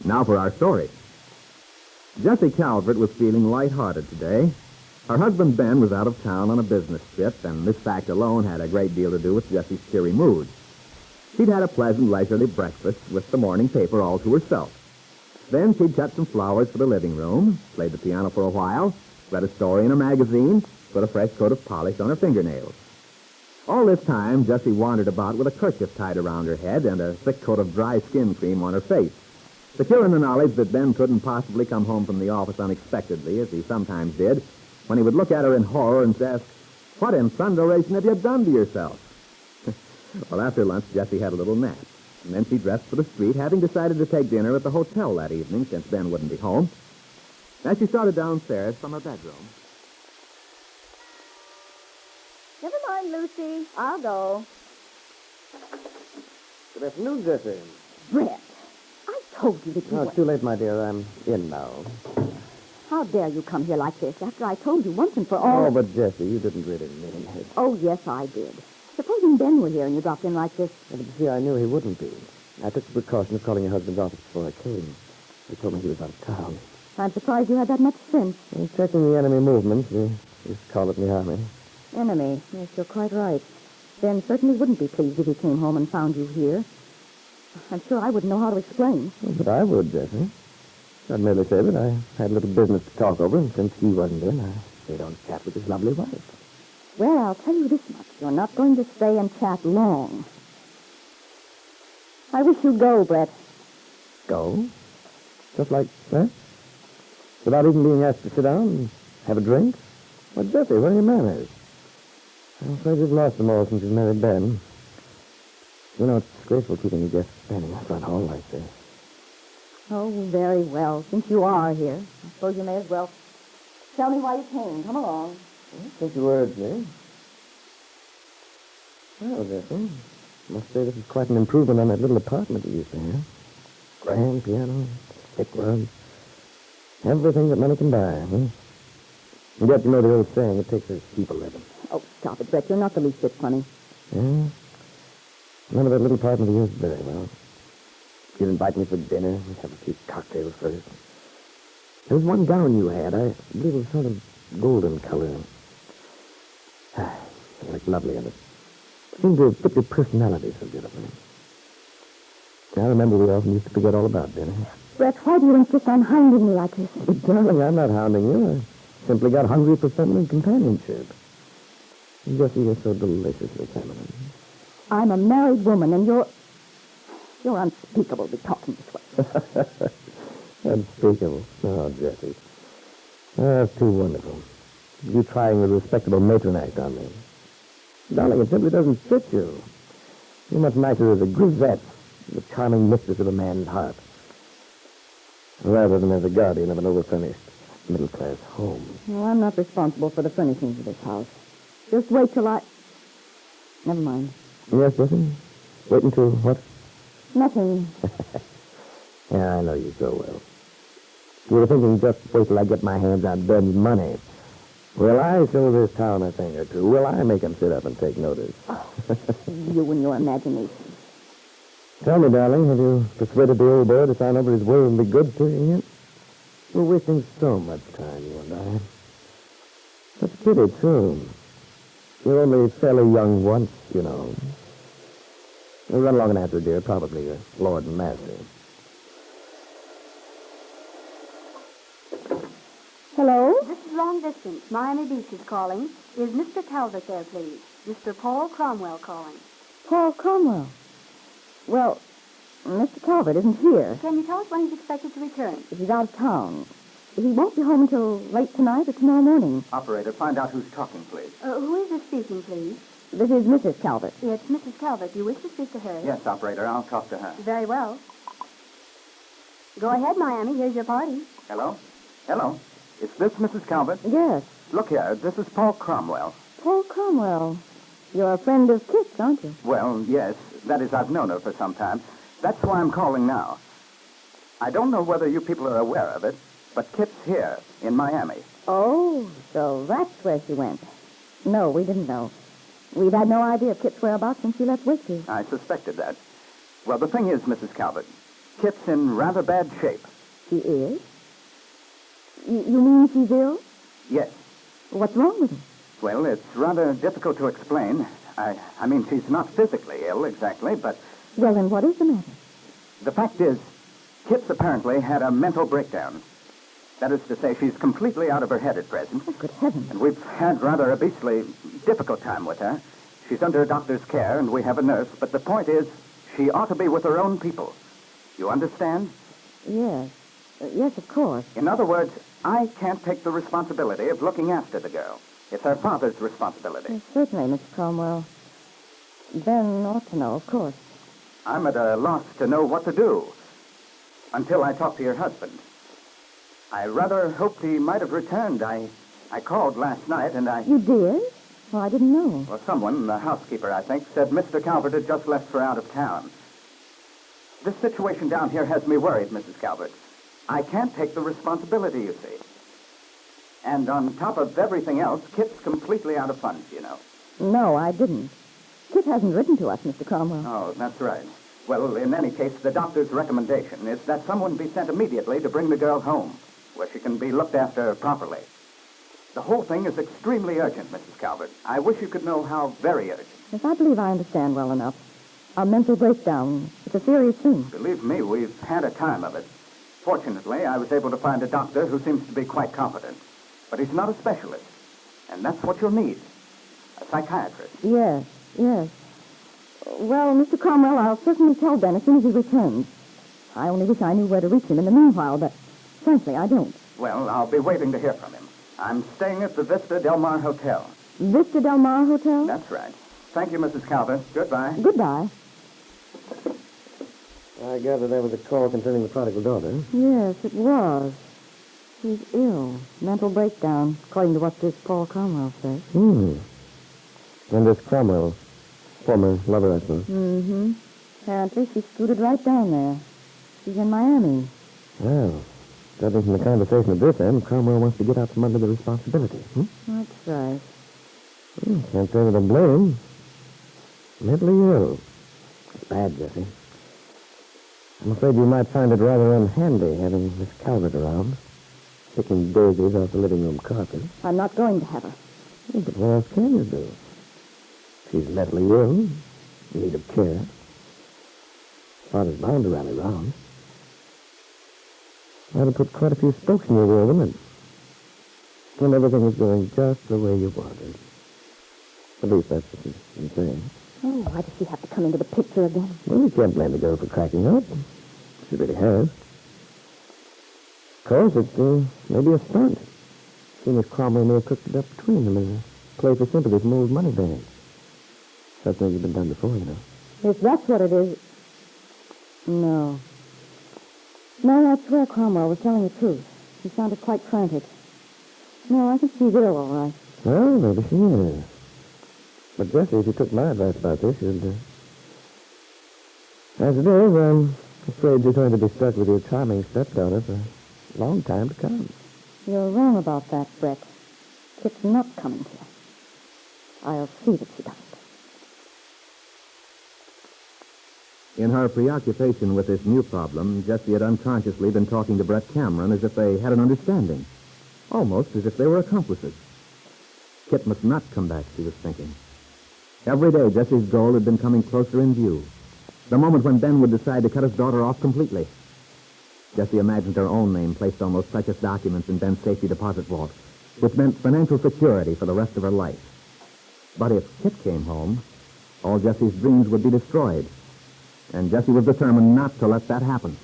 Now for our story. Jessie Calvert was feeling lighthearted today. Her husband Ben was out of town on a business trip, and this fact alone had a great deal to do with Jessie's cheery mood. She'd had a pleasant, leisurely breakfast with the morning paper all to herself. Then she'd cut some flowers for the living room, played the piano for a while, read a story in a magazine, put a fresh coat of polish on her fingernails. All this time, Jessie wandered about with a kerchief tied around her head and a thick coat of dry skin cream on her face, secure in the knowledge that Ben couldn't possibly come home from the office unexpectedly, as he sometimes did, when he would look at her in horror and ask, "What in thunderation have you done to yourself?" Well, after lunch, Jessie had a little nap, and then she dressed for the street, having decided to take dinner at the hotel that evening since Ben wouldn't be home. As she started downstairs from her bedroom. Never mind, Lucy. I'll go. Good afternoon, Jessie. Brett, I told you that you No, were... it's too late, my dear. I'm in now. How dare you come here like this after I told you once and for all... Oh, but Jessie, you didn't really mean it. Oh, yes, I did. Supposing Ben were here and you dropped in like this. Yeah, but you see, I knew he wouldn't be. I took the precaution of calling your husband's office before I came. He told me he was out of town. I'm surprised you had that much sense. I'm checking the enemy movements. You just call it the army. Enemy. Yes, you're quite right. Ben certainly wouldn't be pleased if he came home and found you here. I'm sure I wouldn't know how to explain. Well, but I would, Jessie. I'd merely say that I had a little business to talk over, and since he wasn't in, I stayed on to chat with his lovely wife. Well, I'll tell you this much. You're not going to stay and chat long. I wish you'd go, Brett. Go? Just like that? Without even being asked to sit down and have a drink? Well, Jessie, what are your manners? I'm afraid you've lost them all since you've married Ben. You know, it's disgraceful keeping a guest standing in the front hall like this. Oh, very well. Since you are here, I suppose you may as well tell me why you came. Come along. Since you urged me. Well, Jessie, I must say this is quite an improvement on that little apartment you used to have. Grand piano, thick rugs, everything that money can buy, huh? And yet, you know the old saying, it takes a keep a living. Oh, stop it, Brett. You're not the least bit funny. Yeah? Remember that little apartment of yours very well. You'd invite me for dinner. We'd have a few cocktails first. There was one gown you had. I believe it was sort of golden color. It looked lovely in it. Seemed to fit your personality so beautifully. I remember we often used to forget all about dinner. Brett, why do you insist on hounding me like this? But, darling, I'm not hounding you. I simply got hungry for feminine companionship. Jessie, you're so deliciously feminine. I'm a married woman, and you're unspeakable to be talking this way. Unspeakable. Oh, Jessie. Oh, that's too wonderful. You trying a respectable matron act on me. Darling, it simply doesn't fit you. You're much nicer as a grisette, the charming mistress of a man's heart, rather than as a guardian of an overfurnished middle-class home. Well, I'm not responsible for the furnishings of this house. Just wait till I... Never mind. Yes, Jessie? Wait until what? Nothing. Yeah, I know you so well. You were thinking, just wait till I get my hands on Ben's money. Will I show this town a thing or two? Will I make him sit up and take notice? You and your imagination. Tell me, darling, have you persuaded the old boy to sign over his worldly goods to you yet? We're wasting so much time, you and I. That's a pity, too. You're only fairly young once, you know. Well, run along and answer, dear. Probably your lord and master. Hello? This is long distance. Miami Beach is calling. Is Mr. Calvert there, please? Mr. Paul Cromwell calling. Paul Cromwell. Well, Mr. Calvert isn't here. Can you tell us when he's expected to return? He's out of town. He won't be home until late tonight or tomorrow morning. Operator, find out who's talking, please. Who is this speaking, please? This is Mrs. Calvert. It's Mrs. Calvert. Do you wish to speak to her? Yes, operator, I'll talk to her. Very well. Go ahead, Miami. Here's your party. Hello? Hello? Is this Mrs. Calvert? Yes. Look here, this is Paul Cromwell. Paul Cromwell. You're a friend of Kitt's, aren't you? Well, yes. That is, I've known her for some time. That's why I'm calling now. I don't know whether you people are aware of it, but Kitt's here in Miami. Oh, so that's where she went. No, we didn't know. We've had no idea of Kitt's whereabouts since she left Wakefield. I suspected that. Well, the thing is, Mrs. Calvert, Kitt's in rather bad shape. She is? You mean she's ill? Yes. What's wrong with her? Well, it's rather difficult to explain. I mean, she's not physically ill exactly, but Well, then what is the matter? the fact is, Kitt's apparently had a mental breakdown. That is to say, she's completely out of her head at present. Oh, good heavens. And we've had rather a beastly difficult time with her. She's under a doctor's care, and we have a nurse, but the point is, she ought to be with her own people. You understand? Yes. Yes, of course. In other words, I can't take the responsibility of looking after the girl. It's her father's responsibility. Yes, certainly, Mr. Cromwell. Ben ought to know, of course. I'm at a loss to know what to do until I talk to your husband. I rather hoped he might have returned. I called last night, and You did? Well, I didn't know. Well, someone, the housekeeper, I think, said Mr. Calvert had just left for out of town. This situation down here has me worried, Mrs. Calvert. I can't take the responsibility, you see. And on top of everything else, Kitt's completely out of funds, you know. No, I didn't. Kit hasn't written to us, Mr. Cromwell. Oh, that's right. Well, in any case, the doctor's recommendation is that someone be sent immediately to bring the girl home, where she can be looked after properly. The whole thing is extremely urgent, Mrs. Calvert. I wish you could know how very urgent. Yes, I believe I understand well enough. A mental breakdown. It's a serious thing. Believe me, we've had a time of it. Fortunately, I was able to find a doctor who seems to be quite competent. But he's not a specialist. And that's what you'll need. A psychiatrist. Yes, yes. Well, Mr. Cromwell, I'll certainly tell Ben as soon as he returns. I only wish I knew where to reach him in the meanwhile, but frankly, I don't. Well, I'll be waiting to hear from him. I'm staying at the Vista Del Mar Hotel. Vista Del Mar Hotel? That's right. Thank you, Mrs. Calvert. Goodbye. Goodbye. I gather there was a call concerning the prodigal daughter. Yes, it was. She's ill. Mental breakdown, according to what this Paul Cromwell says. And this Cromwell, former lover, I suppose. Mm-hmm. Apparently, she scooted right down there. She's in Miami. Well, judging from the conversation at this end, Cromwell wants to get out from under the responsibility. That's right. Can't say that I blame him. Mentally ill. It's bad, Jessie. I'm afraid you might find it rather unhandy having Miss Calvert around, picking daisies off the living room carpet. I'm not going to have her. But what else can you do? She's mentally ill, in need of care. Father's bound to rally round. That'll put quite a few spokes in your wheel, wouldn't it? When everything is going just the way you wanted. At least that's what you're saying. Oh, why does she have to come into the picture again? Well, you can't blame the girl for cracking up. She really has. Of course, it's maybe a stunt. Seeing as Cromwell may have cooked it up between them as a play for sympathy from old money bags. Such things have been done before, you know. If that's what it is... No. No, I swear Cromwell was telling the truth. He sounded quite frantic. No, I think she's ill, all right. Well, maybe she is. But Jessie, if you took my advice about this, you'd... As it is, I'm afraid you're going to be stuck with your charming stepdaughter for a long time to come. You're wrong about that, Brett. Kit's not coming here. I'll see that she doesn't. In her preoccupation with this new problem, Jessie had unconsciously been talking to Brett Cameron as if they had an understanding. Almost as if they were accomplices. Kitt must not come back, she was thinking. Every day, Jessie's goal had been coming closer in view. The moment when Ben would decide to cut his daughter off completely. Jessie imagined her own name placed on those precious documents in Ben's safety deposit vault, which meant financial security for the rest of her life. But if Kitt came home, all Jessie's dreams would be destroyed. And Jessie was determined not to let that happen.